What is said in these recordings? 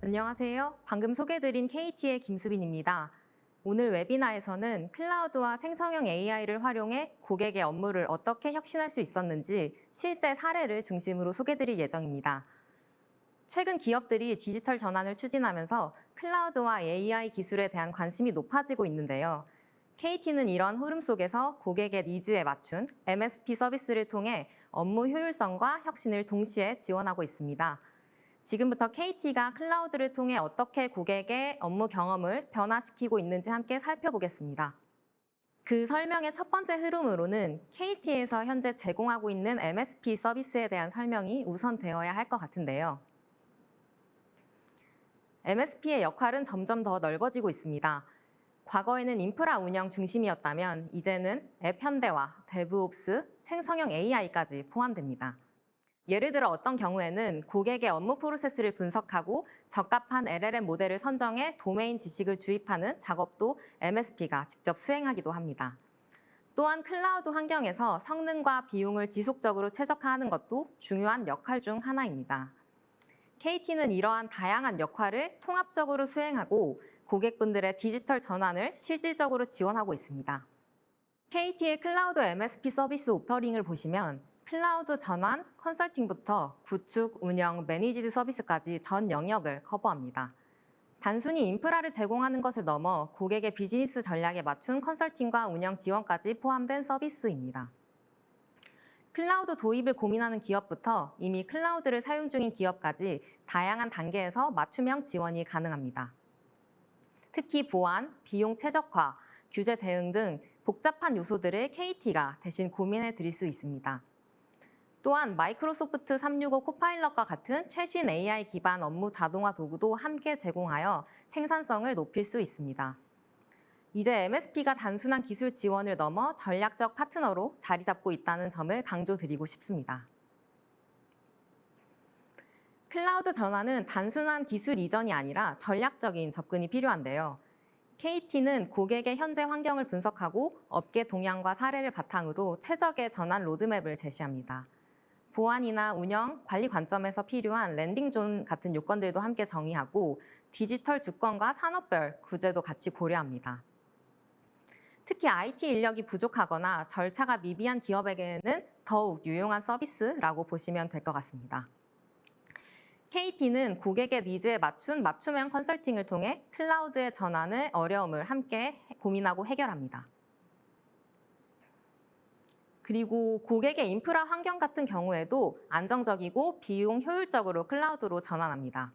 안녕하세요. 방금 소개드린 KT의 김수빈입니다. 오늘 웨비나에서는 클라우드와 생성형 AI를 활용해 고객의 업무를 어떻게 혁신할 수 있었는지 실제 사례를 중심으로 소개드릴 예정입니다. 최근 기업들이 디지털 전환을 추진하면서 클라우드와 AI 기술에 대한 관심이 높아지고 있는데요. KT는 이런 흐름 속에서 고객의 니즈에 맞춘 MSP 서비스를 통해 업무 효율성과 혁신을 동시에 지원하고 있습니다. 지금부터 KT가 클라우드를 통해 어떻게 고객의 업무 경험을 변화시키고 있는지 함께 살펴보겠습니다. 그 설명의 첫 번째 흐름으로는 KT에서 현재 제공하고 있는 MSP 서비스에 대한 설명이 우선되어야 할 것 같은데요. MSP의 역할은 점점 더 넓어지고 있습니다. 과거에는 인프라 운영 중심이었다면 이제는 앱 현대화, 데브옵스, 생성형 AI까지 포함됩니다. 예를 들어 어떤 경우에는 고객의 업무 프로세스를 분석하고 적합한 LLM 모델을 선정해 도메인 지식을 주입하는 작업도 MSP가 직접 수행하기도 합니다. 또한 클라우드 환경에서 성능과 비용을 지속적으로 최적화하는 것도 중요한 역할 중 하나입니다. KT는 이러한 다양한 역할을 통합적으로 수행하고 고객분들의 디지털 전환을 실질적으로 지원하고 있습니다. KT의 클라우드 MSP 서비스 오퍼링을 보시면 클라우드 전환, 컨설팅부터 구축, 운영, 매니지드 서비스까지 전 영역을 커버합니다. 단순히 인프라를 제공하는 것을 넘어 고객의 비즈니스 전략에 맞춘 컨설팅과 운영 지원까지 포함된 서비스입니다. 클라우드 도입을 고민하는 기업부터 이미 클라우드를 사용 중인 기업까지 다양한 단계에서 맞춤형 지원이 가능합니다. 특히 보안, 비용 최적화, 규제 대응 등 복잡한 요소들을 KT가 대신 고민해 드릴 수 있습니다. 또한 마이크로소프트 365 코파일럿과 같은 최신 AI 기반 업무 자동화 도구도 함께 제공하여 생산성을 높일 수 있습니다. 이제 MSP가 단순한 기술 지원을 넘어 전략적 파트너로 자리 잡고 있다는 점을 강조드리고 싶습니다. 클라우드 전환은 단순한 기술 이전이 아니라 전략적인 접근이 필요한데요. KT는 고객의 현재 환경을 분석하고 업계 동향과 사례를 바탕으로 최적의 전환 로드맵을 제시합니다. 보안이나 운영, 관리 관점에서 필요한 랜딩존 같은 요건들도 함께 정의하고 디지털 주권과 산업별 구제도 같이 고려합니다. 특히 IT 인력이 부족하거나 절차가 미비한 기업에게는 더욱 유용한 서비스라고 보시면 될 것 같습니다. KT는 고객의 니즈에 맞춘 맞춤형 컨설팅을 통해 클라우드의 전환의 어려움을 함께 고민하고 해결합니다. 그리고 고객의 인프라 환경 같은 경우에도 안정적이고 비용 효율적으로 클라우드로 전환합니다.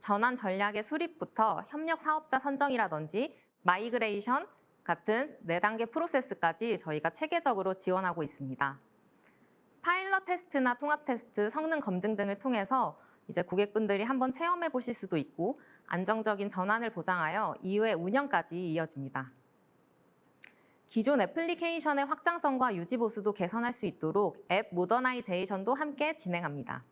전환 전략의 수립부터 협력 사업자 선정이라든지 마이그레이션 같은 4단계 프로세스까지 저희가 체계적으로 지원하고 있습니다. 파일럿 테스트나 통합 테스트, 성능 검증 등을 통해서 이제 고객분들이 한번 체험해 보실 수도 있고 안정적인 전환을 보장하여 이후의 운영까지 이어집니다. 기존 애플리케이션의 확장성과 유지 보수도 개선할 수 있도록 앱 모더나이제이션도 함께 진행합니다.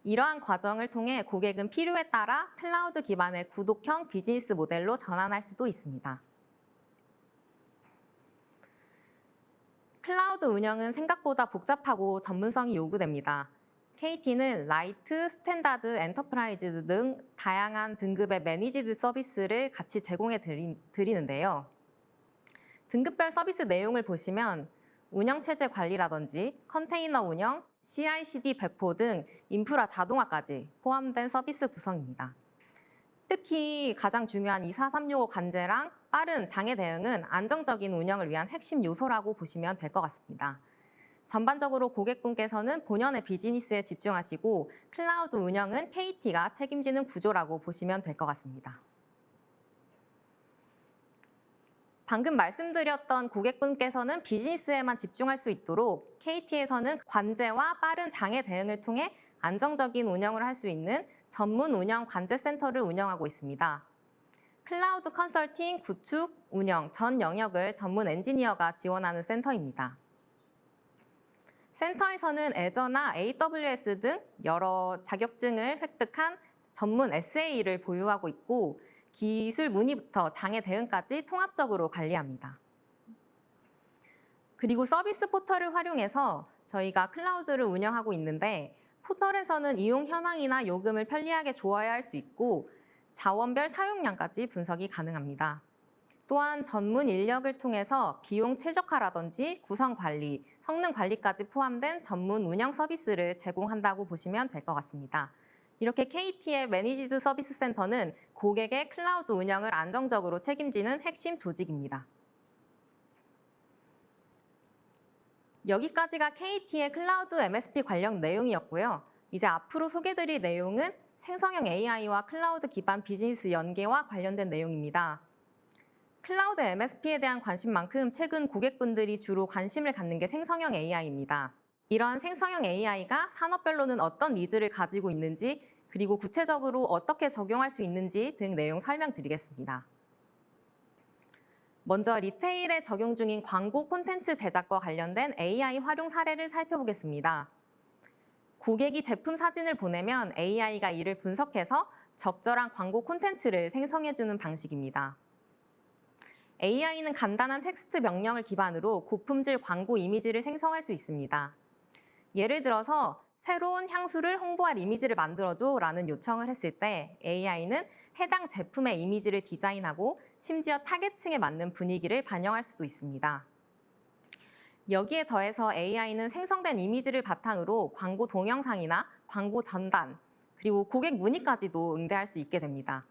이러한 과정을 통해 고객은 필요에 따라 클라우드 기반의 구독형 비즈니스 모델로 전환할 수도 있습니다. 클라우드 운영은 생각보다 복잡하고 전문성이 요구됩니다. KT는 라이트, 스탠다드, 엔터프라이즈 등 다양한 등급의 매니지드 서비스를 같이 제공해 드리는데요. 등급별 서비스 내용을 보시면 운영체제 관리라든지 컨테이너 운영, CI/CD 배포 등 인프라 자동화까지 포함된 서비스 구성입니다. 특히 가장 중요한 24365 관제랑 빠른 장애 대응은 안정적인 운영을 위한 핵심 요소라고 보시면 될 것 같습니다. 전반적으로 고객분께서는 본연의 비즈니스에 집중하시고 클라우드 운영은 KT가 책임지는 구조라고 보시면 될 것 같습니다. 방금 말씀드렸던 고객분께서는 비즈니스에만 집중할 수 있도록 KT에서는 관제와 빠른 장애 대응을 통해 안정적인 운영을 할 수 있는 전문 운영 관제센터를 운영하고 있습니다. 클라우드 컨설팅, 구축, 운영 전 영역을 전문 엔지니어가 지원하는 센터입니다. 센터에서는 애저나 AWS 등 여러 자격증을 획득한 전문 SA를 보유하고 있고 기술 문의부터 장애 대응까지 통합적으로 관리합니다. 그리고 서비스 포털을 활용해서 저희가 클라우드를 운영하고 있는데 포털에서는 이용 현황이나 요금을 편리하게 조회할 수 있고 자원별 사용량까지 분석이 가능합니다. 또한 전문 인력을 통해서 비용 최적화라든지 구성 관리, 성능 관리까지 포함된 전문 운영 서비스를 제공한다고 보시면 될 것 같습니다. 이렇게 KT의 매니지드 서비스 센터는 고객의 클라우드 운영을 안정적으로 책임지는 핵심 조직입니다. 여기까지가 KT의 클라우드 MSP 관련 내용이었고요. 이제 앞으로 소개드릴 내용은 생성형 AI와 클라우드 기반 비즈니스 연계와 관련된 내용입니다. 클라우드 MSP에 대한 관심만큼 최근 고객분들이 주로 관심을 갖는 게 생성형 AI입니다. 이러한 생성형 AI가 산업별로는 어떤 니즈를 가지고 있는지, 그리고 구체적으로 어떻게 적용할 수 있는지 등 내용 설명드리겠습니다. 먼저 리테일에 적용 중인 광고 콘텐츠 제작과 관련된 AI 활용 사례를 살펴보겠습니다. 고객이 제품 사진을 보내면 AI가 이를 분석해서 적절한 광고 콘텐츠를 생성해주는 방식입니다. AI는 간단한 텍스트 명령을 기반으로 고품질 광고 이미지를 생성할 수 있습니다. 예를 들어서 새로운 향수를 홍보할 이미지를 만들어줘 라는 요청을 했을 때 AI는 해당 제품의 이미지를 디자인하고 심지어 타겟층에 맞는 분위기를 반영할 수도 있습니다. 여기에 더해서 AI는 생성된 이미지를 바탕으로 광고 동영상이나 광고 전단, 그리고 고객 문의까지도 응대할 수 있게 됩니다.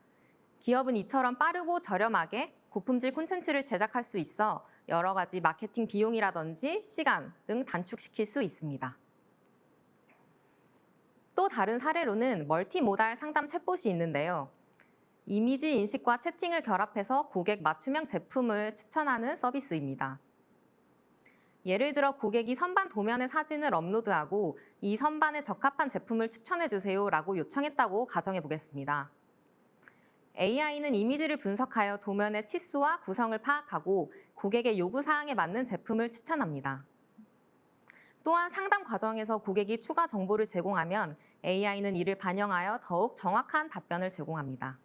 기업은 이처럼 빠르고 저렴하게 고품질 콘텐츠를 제작할 수 있어 여러 가지 마케팅 비용이라든지 시간 등 단축시킬 수 있습니다. 또 다른 사례로는 멀티모달 상담 챗봇이 있는데요. 이미지 인식과 채팅을 결합해서 고객 맞춤형 제품을 추천하는 서비스입니다. 예를 들어 고객이 선반 도면의 사진을 업로드하고 이 선반에 적합한 제품을 추천해주세요 라고 요청했다고 가정해 보겠습니다. AI는 이미지를 분석하여 도면의 치수와 구성을 파악하고 고객의 요구사항에 맞는 제품을 추천합니다. 또한 상담 과정에서 고객이 추가 정보를 제공하면 AI는 이를 반영하여 더욱 정확한 답변을 제공합니다.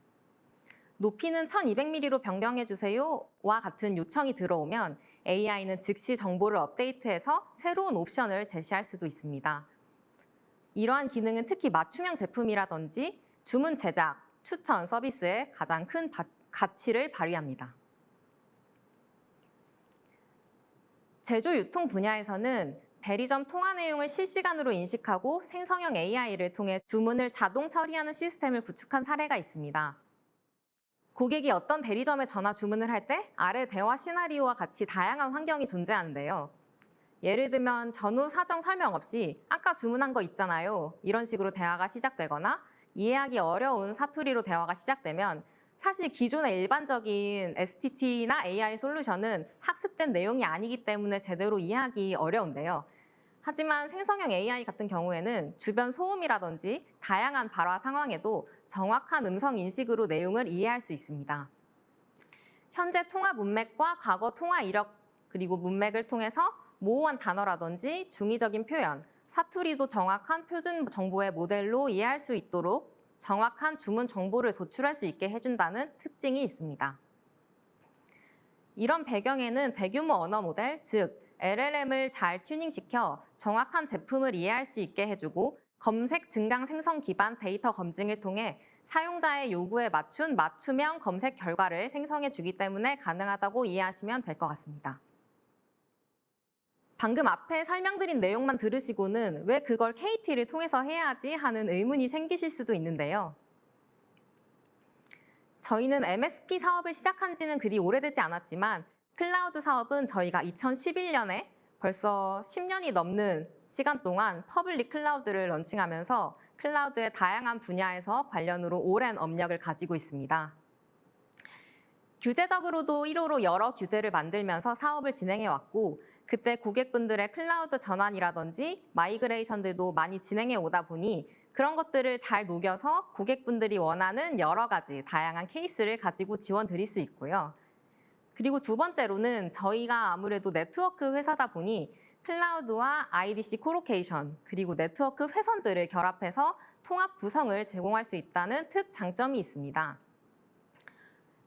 높이는 1200mm로 변경해주세요와 같은 요청이 들어오면 AI는 즉시 정보를 업데이트해서 새로운 옵션을 제시할 수도 있습니다. 이러한 기능은 특히 맞춤형 제품이라든지 주문 제작, 추천 서비스에 가장 큰 가치를 발휘합니다. 제조 유통 분야에서는 대리점 통화 내용을 실시간으로 인식하고 생성형 AI를 통해 주문을 자동 처리하는 시스템을 구축한 사례가 있습니다. 고객이 어떤 대리점에 전화 주문을 할 때 아래 대화 시나리오와 같이 다양한 환경이 존재하는데요. 예를 들면 전후 사정 설명 없이 아까 주문한 거 있잖아요. 이런 식으로 대화가 시작되거나 이해하기 어려운 사투리로 대화가 시작되면 사실 기존의 일반적인 STT나 AI 솔루션은 학습된 내용이 아니기 때문에 제대로 이해하기 어려운데요. 하지만 생성형 AI 같은 경우에는 주변 소음이라든지 다양한 발화 상황에도 정확한 음성 인식으로 내용을 이해할 수 있습니다. 현재 통화 문맥과 과거 통화 이력 그리고 문맥을 통해서 모호한 단어라든지 중의적인 표현, 사투리도 정확한 표준 정보의 모델로 이해할 수 있도록 정확한 주문 정보를 도출할 수 있게 해준다는 특징이 있습니다. 이런 배경에는 대규모 언어 모델, 즉 LLM을 잘 튜닝시켜 정확한 제품을 이해할 수 있게 해주고 검색 증강 생성 기반 데이터 검증을 통해 사용자의 요구에 맞춘 맞춤형 검색 결과를 생성해 주기 때문에 가능하다고 이해하시면 될 것 같습니다. 방금 앞에 설명드린 내용만 들으시고는 왜 그걸 KT를 통해서 해야지 하는 의문이 생기실 수도 있는데요. 저희는 MSP 사업을 시작한 지는 그리 오래되지 않았지만 클라우드 사업은 저희가 2011년에 벌써 10년이 넘는 시간 동안 퍼블릭 클라우드를 런칭하면서 클라우드의 다양한 분야에서 관련으로 오랜 업력을 가지고 있습니다. 규제적으로도 1호로 여러 규제를 만들면서 사업을 진행해 왔고 그때 고객분들의 클라우드 전환이라든지 마이그레이션들도 많이 진행해 오다 보니 그런 것들을 잘 녹여서 고객분들이 원하는 여러 가지 다양한 케이스를 가지고 지원 드릴 수 있고요. 그리고 두 번째로는 저희가 아무래도 네트워크 회사다 보니 클라우드와 IDC 코로케이션 그리고 네트워크 회선들을 결합해서 통합 구성을 제공할 수 있다는 특장점이 있습니다.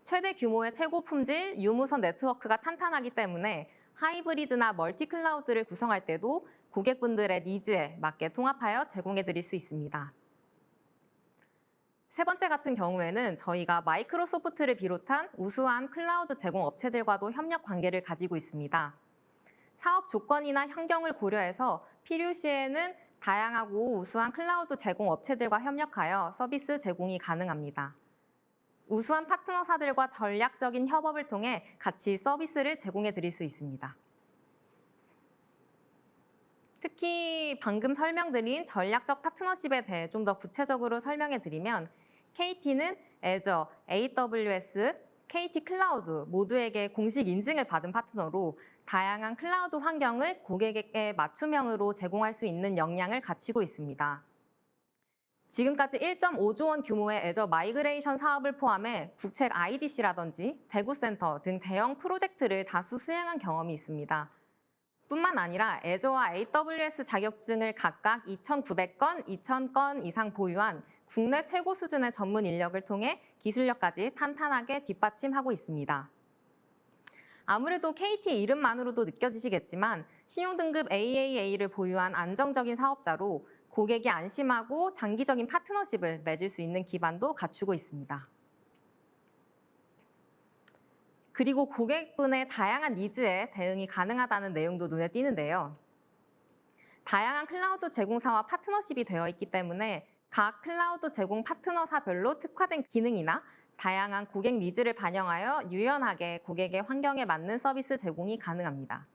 최대 규모의 최고 품질 유무선 네트워크가 탄탄하기 때문에 하이브리드나 멀티 클라우드를 구성할 때도 고객분들의 니즈에 맞게 통합하여 제공해 드릴 수 있습니다. 세 번째 같은 경우에는 저희가 마이크로소프트를 비롯한 우수한 클라우드 제공 업체들과도 협력 관계를 가지고 있습니다. 사업 조건이나 환경을 고려해서 필요시에는 다양하고 우수한 클라우드 제공 업체들과 협력하여 서비스 제공이 가능합니다. 우수한 파트너사들과 전략적인 협업을 통해 같이 서비스를 제공해 드릴 수 있습니다. 특히 방금 설명드린 전략적 파트너십에 대해 좀 더 구체적으로 설명해 드리면 KT는 Azure, AWS, KT 클라우드 모두에게 공식 인증을 받은 파트너로 다양한 클라우드 환경을 고객에게 맞춤형으로 제공할 수 있는 역량을 갖추고 있습니다. 지금까지 1.5조 원 규모의 애저 마이그레이션 사업을 포함해 국책 IDC라든지 대구센터 등 대형 프로젝트를 다수 수행한 경험이 있습니다. 뿐만 아니라 애저와 AWS 자격증을 각각 2,900건, 2,000건 이상 보유한 국내 최고 수준의 전문 인력을 통해 기술력까지 탄탄하게 뒷받침하고 있습니다. 아무래도 KT 이름만으로도 느껴지시겠지만 신용등급 AAA를 보유한 안정적인 사업자로 고객이 안심하고 장기적인 파트너십을 맺을 수 있는 기반도 갖추고 있습니다. 그리고 고객분의 다양한 니즈에 대응이 가능하다는 내용도 눈에 띄는데요. 다양한 클라우드 제공사와 파트너십이 되어 있기 때문에 각 클라우드 제공 파트너사별로 특화된 기능이나 다양한 고객 니즈를 반영하여 유연하게 고객의 환경에 맞는 서비스 제공이 가능합니다.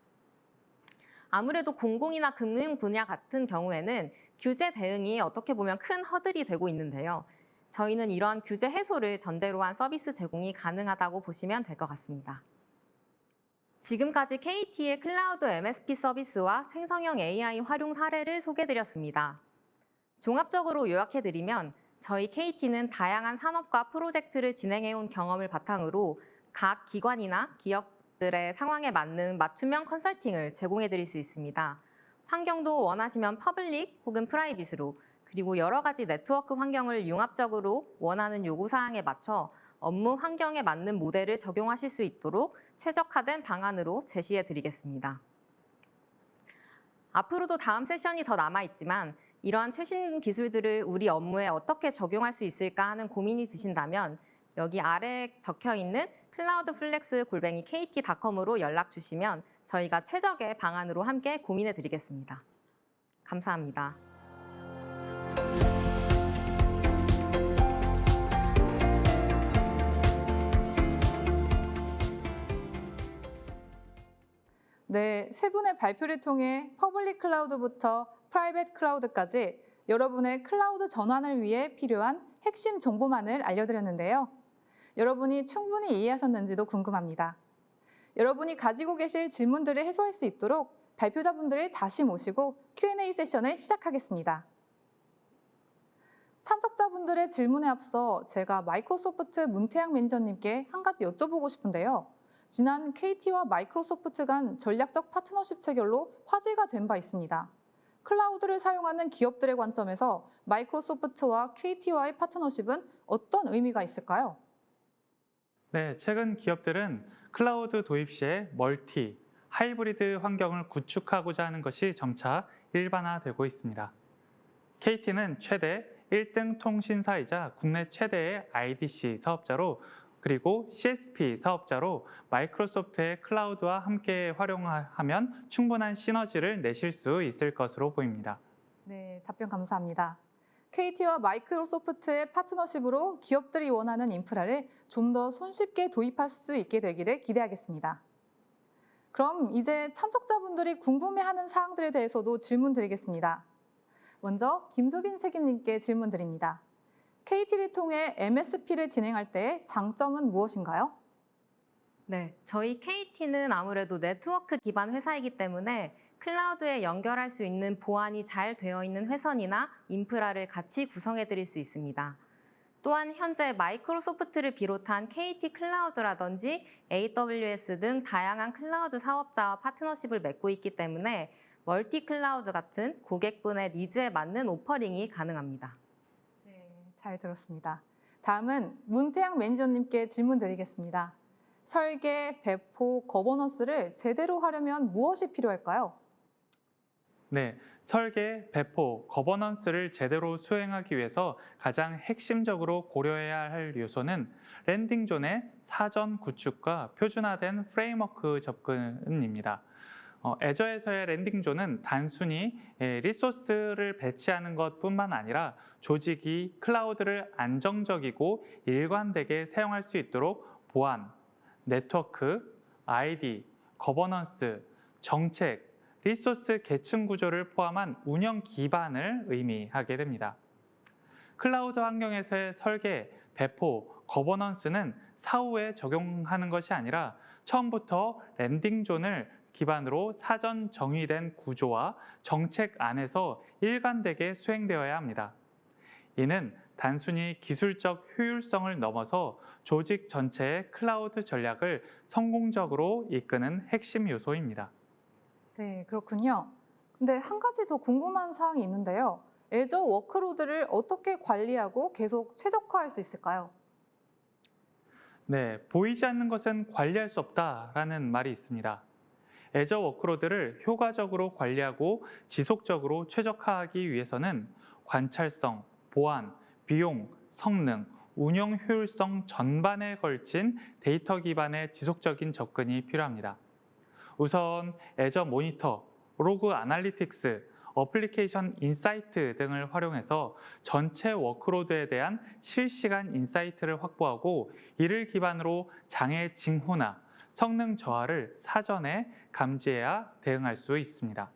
아무래도 공공이나 금융 분야 같은 경우에는 규제 대응이 어떻게 보면 큰 허들이 되고 있는데요. 저희는 이러한 규제 해소를 전제로 한 서비스 제공이 가능하다고 보시면 될 것 같습니다. 지금까지 KT의 클라우드 MSP 서비스와 생성형 AI 활용 사례를 소개드렸습니다. 종합적으로 요약해드리면 저희 KT는 다양한 산업과 프로젝트를 진행해온 경험을 바탕으로 각 기관이나 기업들의 상황에 맞는 맞춤형 컨설팅을 제공해드릴 수 있습니다. 환경도 원하시면 퍼블릭 혹은 프라이빗으로 그리고 여러 가지 네트워크 환경을 융합적으로 원하는 요구사항에 맞춰 업무 환경에 맞는 모델을 적용하실 수 있도록 최적화된 방안으로 제시해드리겠습니다. 앞으로도 다음 세션이 더 남아있지만 이러한 최신 기술들을 우리 업무에 어떻게 적용할 수 있을까 하는 고민이 드신다면 여기 아래에 적혀있는 cloudflex@kt.com으로 연락 주시면 저희가 최적의 방안으로 함께 고민해 드리겠습니다. 감사합니다. 네, 세 분의 발표를 통해 퍼블릭 클라우드부터 프라이빗 클라우드까지 여러분의 클라우드 전환을 위해 필요한 핵심 정보만을 알려드렸는데요. 여러분이 충분히 이해하셨는지도 궁금합니다. 여러분이 가지고 계실 질문들을 해소할 수 있도록 발표자분들을 다시 모시고 Q&A 세션을 시작하겠습니다. 참석자분들의 질문에 앞서 제가 마이크로소프트 문태양 매니저님께 한 가지 여쭤보고 싶은데요. 지난 KT와 마이크로소프트 간 전략적 파트너십 체결로 화제가 된 바 있습니다. 클라우드를 사용하는 기업들의 관점에서 마이크로소프트와 KT와의 파트너십은 어떤 의미가 있을까요? 네, 최근 기업들은 클라우드 도입 시에 멀티, 하이브리드 환경을 구축하고자 하는 것이 점차 일반화되고 있습니다. KT는 최대 1등 통신사이자 국내 최대의 IDC 사업자로 그리고 CSP 사업자로 마이크로소프트의 클라우드와 함께 활용하면 충분한 시너지를 내실 수 있을 것으로 보입니다. 네, 답변 감사합니다. KT와 마이크로소프트의 파트너십으로 기업들이 원하는 인프라를 좀 더 손쉽게 도입할 수 있게 되기를 기대하겠습니다. 그럼 이제 참석자분들이 궁금해하는 사항들에 대해서도 질문 드리겠습니다. 먼저 김수빈 책임님께 질문 드립니다. KT를 통해 MSP를 진행할 때의 장점은 무엇인가요? 네, 저희 KT는 아무래도 네트워크 기반 회사이기 때문에 클라우드에 연결할 수 있는 보안이 잘 되어 있는 회선이나 인프라를 같이 구성해 드릴 수 있습니다. 또한 현재 마이크로소프트를 비롯한 KT 클라우드라든지 AWS 등 다양한 클라우드 사업자와 파트너십을 맺고 있기 때문에 멀티 클라우드 같은 고객분의 니즈에 맞는 오퍼링이 가능합니다. 네, 잘 들었습니다. 다음은 문태양 매니저님께 질문 드리겠습니다. 설계, 배포, 거버넌스를 제대로 하려면 무엇이 필요할까요? 네, 설계, 배포, 거버넌스를 제대로 수행하기 위해서 가장 핵심적으로 고려해야 할 요소는 랜딩존의 사전 구축과 표준화된 프레임워크 접근입니다. 애저에서의 랜딩존은 단순히 리소스를 배치하는 것뿐만 아니라 조직이 클라우드를 안정적이고 일관되게 사용할 수 있도록 보안, 네트워크, ID, 거버넌스, 정책, 리소스 계층 구조를 포함한 운영 기반을 의미하게 됩니다. 클라우드 환경에서의 설계, 배포, 거버넌스는 사후에 적용하는 것이 아니라 처음부터 랜딩존을 기반으로 사전 정의된 구조와 정책 안에서 일관되게 수행되어야 합니다. 이는 단순히 기술적 효율성을 넘어서 조직 전체의 클라우드 전략을 성공적으로 이끄는 핵심 요소입니다. 네, 그렇군요. 근데 한 가지 더 궁금한 사항이 있는데요. 애저 워크로드를 어떻게 관리하고 계속 최적화할 수 있을까요? 네, 보이지 않는 것은 관리할 수 없다라는 말이 있습니다. 애저 워크로드를 효과적으로 관리하고 지속적으로 최적화하기 위해서는 관찰성, 보안, 비용, 성능, 운영 효율성 전반에 걸친 데이터 기반의 지속적인 접근이 필요합니다. 우선 애저 모니터, 로그 아날리틱스, 어플리케이션 인사이트 등을 활용해서 전체 워크로드에 대한 실시간 인사이트를 확보하고 이를 기반으로 장애 징후나 성능 저하를 사전에 감지해야 대응할 수 있습니다.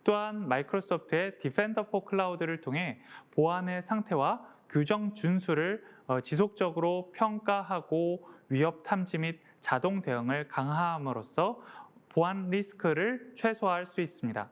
또한 마이크로소프트의 디펜더 포 클라우드를 통해 보안의 상태와 규정 준수를 지속적으로 평가하고 위협 탐지 및 자동 대응을 강화함으로써 보안 리스크를 최소화할 수 있습니다.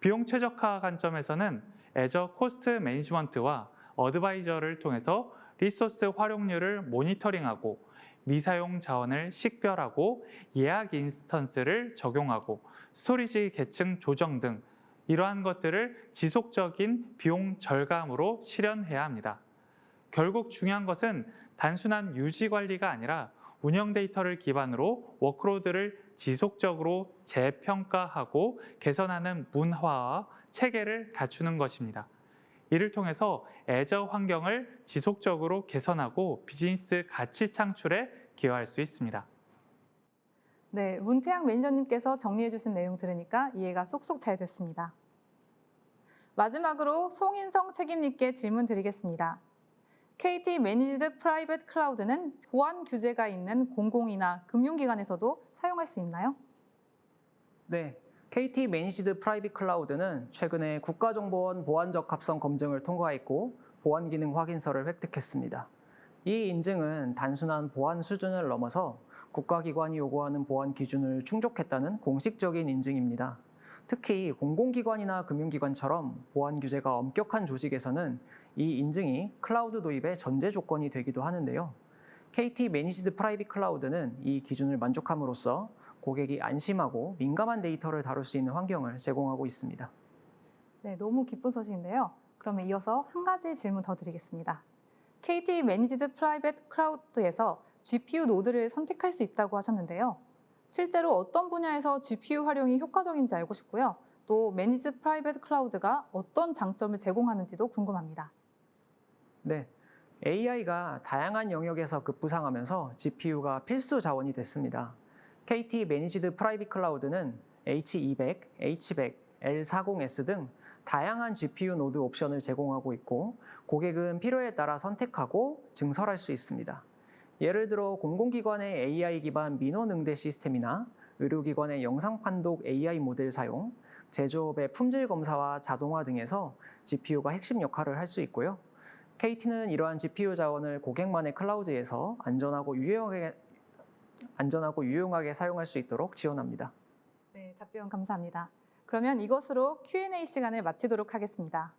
비용 최적화 관점에서는 애저 코스트 매니지먼트와 어드바이저를 통해서 리소스 활용률을 모니터링하고 미사용 자원을 식별하고 예약 인스턴스를 적용하고 스토리지 계층 조정 등 이러한 것들을 지속적인 비용 절감으로 실현해야 합니다. 결국 중요한 것은 단순한 유지 관리가 아니라 운영 데이터를 기반으로 워크로드를 지속적으로 재평가하고 개선하는 문화와 체계를 갖추는 것입니다. 이를 통해서 애저 환경을 지속적으로 개선하고 비즈니스 가치 창출에 기여할 수 있습니다. 네, 문태양 매니저님께서 정리해 주신 내용 들으니까 이해가 쏙쏙 잘 됐습니다. 마지막으로 송인성 책임님께 질문 드리겠습니다. KT 매니지드 프라이빗 클라우드는 보안 규제가 있는 공공이나 금융기관에서도 사용할 수 있나요? 네, KT 매니지드 프라이빗 클라우드는 최근에 국가정보원 보안적 합성 검증을 통과했고 보안 기능 확인서를 획득했습니다. 이 인증은 단순한 보안 수준을 넘어서 국가기관이 요구하는 보안 기준을 충족했다는 공식적인 인증입니다. 특히 공공기관이나 금융기관처럼 보안 규제가 엄격한 조직에서는 이 인증이 클라우드 도입의 전제 조건이 되기도 하는데요. KT 매니지드 프라이빗 클라우드는 이 기준을 만족함으로써 고객이 안심하고 민감한 데이터를 다룰 수 있는 환경을 제공하고 있습니다. 네, 너무 기쁜 소식인데요. 그러면 이어서 한 가지 질문 더 드리겠습니다. KT 매니지드 프라이빗 클라우드에서 GPU 노드를 선택할 수 있다고 하셨는데요. 실제로 어떤 분야에서 GPU 활용이 효과적인지 알고 싶고요. 또 매니지드 프라이빗 클라우드가 어떤 장점을 제공하는지도 궁금합니다. 네, AI가 다양한 영역에서 급부상하면서 GPU가 필수 자원이 됐습니다. KT 매니지드 프라이빗 클라우드는 H200, H100, L40S 등 다양한 GPU 노드 옵션을 제공하고 있고 고객은 필요에 따라 선택하고 증설할 수 있습니다. 예를 들어 공공기관의 AI 기반 민원 응대 시스템이나 의료기관의 영상 판독 AI 모델 사용, 제조업의 품질 검사와 자동화 등에서 GPU가 핵심 역할을 할 수 있고요. KT는 이러한 GPU 자원을 고객만의 클라우드에서 안전하고 유용하게 사용할 수 있도록 지원합니다. 네, 답변 감사합니다. 그러면 이것으로 Q&A 시간을 마치도록 하겠습니다.